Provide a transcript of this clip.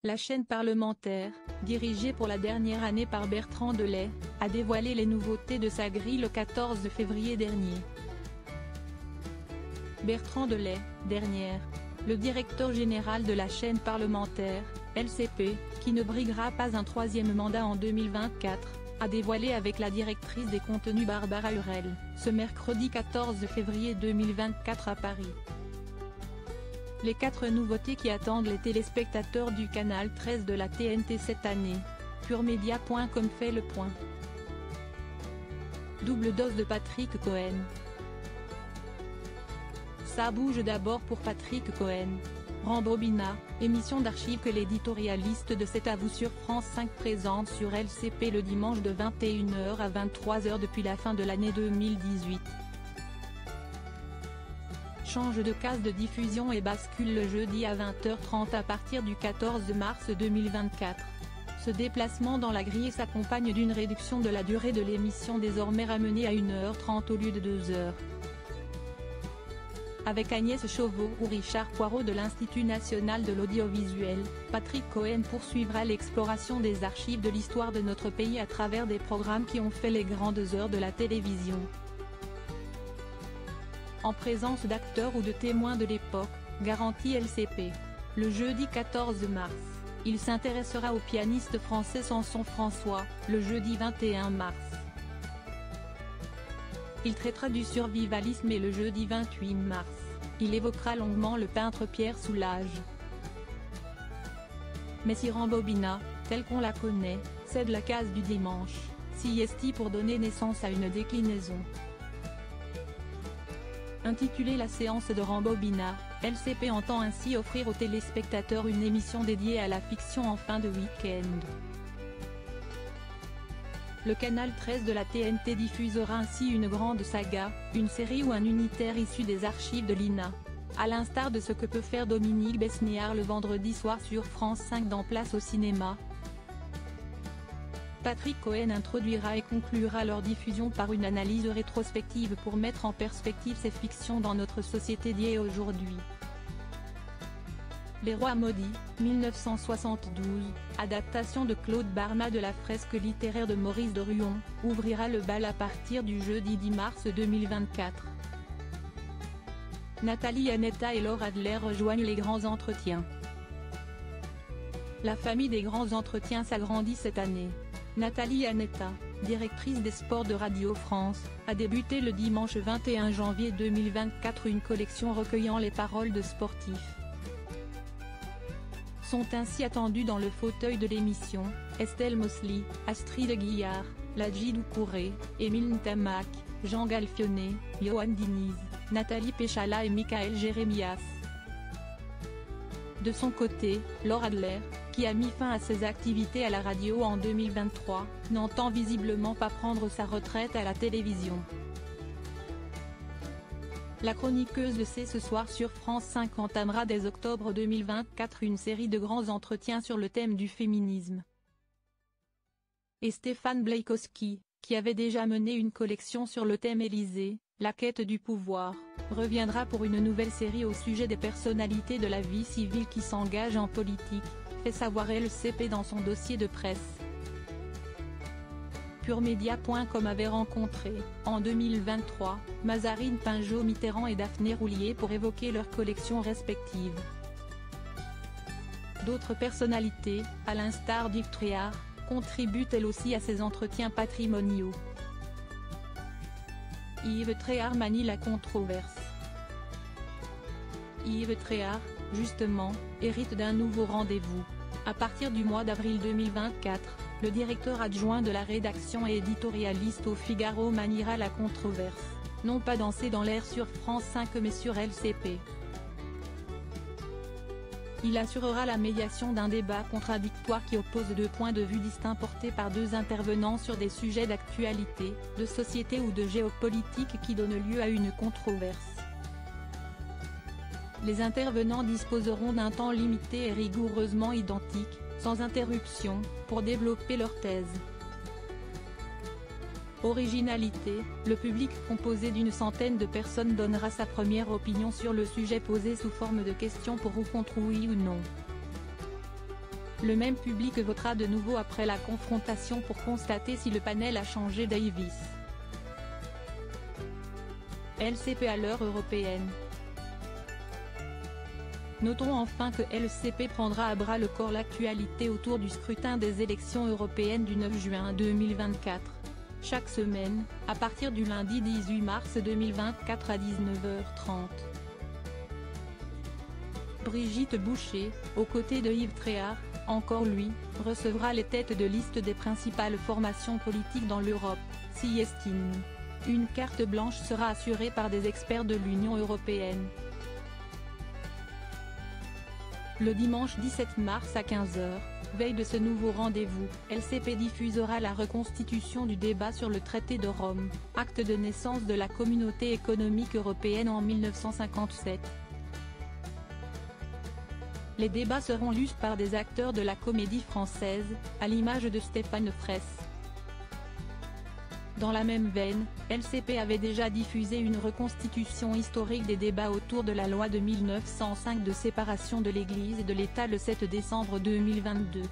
La chaîne parlementaire, dirigée pour la dernière année par Bertrand Delay, a dévoilé les nouveautés de sa grille le 14 février dernier. Bertrand Delay, dernière. Le directeur général de la chaîne parlementaire, LCP, qui ne briguera pas un troisième mandat en 2024, a dévoilé avec la directrice des contenus Barbara Hurel, ce mercredi 14 février 2024 à Paris. Les 4 nouveautés qui attendent les téléspectateurs du canal 13 de la TNT cette année. Puremedia.com fait le point. Double dose de Patrick Cohen. Ça bouge d'abord pour Patrick Cohen. Rambobina, émission d'archives que l'éditorialiste de C'est à vous sur France 5 présente sur LCP le dimanche de 21h à 23h depuis la fin de l'année 2018. Change de case de diffusion et bascule le jeudi à 20h30 à partir du 14 mars 2024. Ce déplacement dans la grille s'accompagne d'une réduction de la durée de l'émission désormais ramenée à 1h30 au lieu de 2h. Avec Agnès Chauveau ou Richard Poirot de l'Institut national de l'audiovisuel, Patrick Cohen poursuivra l'exploration des archives de l'histoire de notre pays à travers des programmes qui ont fait les grandes heures de la télévision. En présence d'acteurs ou de témoins de l'époque, garantit LCP. Le jeudi 14 mars, il s'intéressera au pianiste français Samson François, le jeudi 21 mars. Il traitera du survivalisme et le jeudi 28 mars, il évoquera longuement le peintre Pierre Soulages. Mais si Rambobina, telle qu'on la connaît, cède la case du dimanche, s'y est-il pour donner naissance à une déclinaison. Intitulée La séance de Rambobina, LCP entend ainsi offrir aux téléspectateurs une émission dédiée à la fiction en fin de week-end. Le canal 13 de la TNT diffusera ainsi une grande saga, une série ou un unitaire issu des archives de l'INA. À l'instar de ce que peut faire Dominique Besnéard le vendredi soir sur France 5 dans Place au cinéma. Patrick Cohen introduira et conclura leur diffusion par une analyse rétrospective pour mettre en perspective ces fictions dans notre société d'hier et aujourd'hui. Les Rois maudits, 1972, adaptation de Claude Barma de la fresque littéraire de Maurice de Ruon, ouvrira le bal à partir du jeudi 10 mars 2024. Nathalie Anetta et Laure Adler rejoignent les grands entretiens. La famille des grands entretiens s'agrandit cette année. Nathalie Anetta, directrice des sports de Radio France, a débuté le dimanche 21 janvier 2024 une collection recueillant les paroles de sportifs. Sont ainsi attendus dans le fauteuil de l'émission, Estelle Mosley, Astrid Guillard, Ladji Doucouré, Émile Ntamak, Jean Galfionnet, Johan Diniz, Nathalie Péchala et Michael Jérémias. De son côté, Laure Adler, qui a mis fin à ses activités à la radio en 2023, n'entend visiblement pas prendre sa retraite à la télévision. La chroniqueuse le sait ce soir sur France 5 entamera dès octobre 2024 une série de grands entretiens sur le thème du féminisme. Et Stéphane Blaikowski, qui avait déjà mené une collection sur le thème Élysée, la quête du pouvoir, reviendra pour une nouvelle série au sujet des personnalités de la vie civile qui s'engagent en politique, fait savoir LCP dans son dossier de presse. Puremedia.com avait rencontré, en 2023, Mazarine Pinjot-Mitterrand et Daphné Roulier pour évoquer leurs collections respectives. D'autres personnalités, à l'instar d'Yves Tréhard, contribuent elles aussi à ces entretiens patrimoniaux. Yves Tréhard manie la controverse. Yves Tréhard, justement, hérite d'un nouveau rendez-vous. À partir du mois d'avril 2024, le directeur adjoint de la rédaction et éditorialiste au Figaro maniera la controverse, non pas danser dans l'air sur France 5 mais sur LCP. Il assurera la médiation d'un débat contradictoire qui oppose 2 points de vue distincts portés par 2 intervenants sur des sujets d'actualité, de société ou de géopolitique qui donnent lieu à une controverse. Les intervenants disposeront d'un temps limité et rigoureusement identique, sans interruption, pour développer leur thèse. Originalité, le public composé d'une centaine de personnes donnera sa première opinion sur le sujet posé sous forme de questions pour ou contre oui ou non. Le même public votera de nouveau après la confrontation pour constater si le panel a changé d'avis. LCP à l'heure européenne. Notons enfin que LCP prendra à bras le corps l'actualité autour du scrutin des élections européennes du 9 juin 2024. Chaque semaine, à partir du lundi 18 mars 2024 à 19h30. Brigitte Boucher, aux côtés de Yves Tréhard, encore lui, recevra les têtes de liste des principales formations politiques dans l'Europe, s'y estime. Une carte blanche sera assurée par des experts de l'Union européenne. Le dimanche 17 mars à 15h, veille de ce nouveau rendez-vous, LCP diffusera la reconstitution du débat sur le traité de Rome, acte de naissance de la Communauté économique européenne en 1957. Les débats seront lus par des acteurs de la comédie française, à l'image de Stéphane Fraisse. Dans la même veine, LCP avait déjà diffusé une reconstitution historique des débats autour de la loi de 1905 de séparation de l'Église et de l'État le 7 décembre 2022.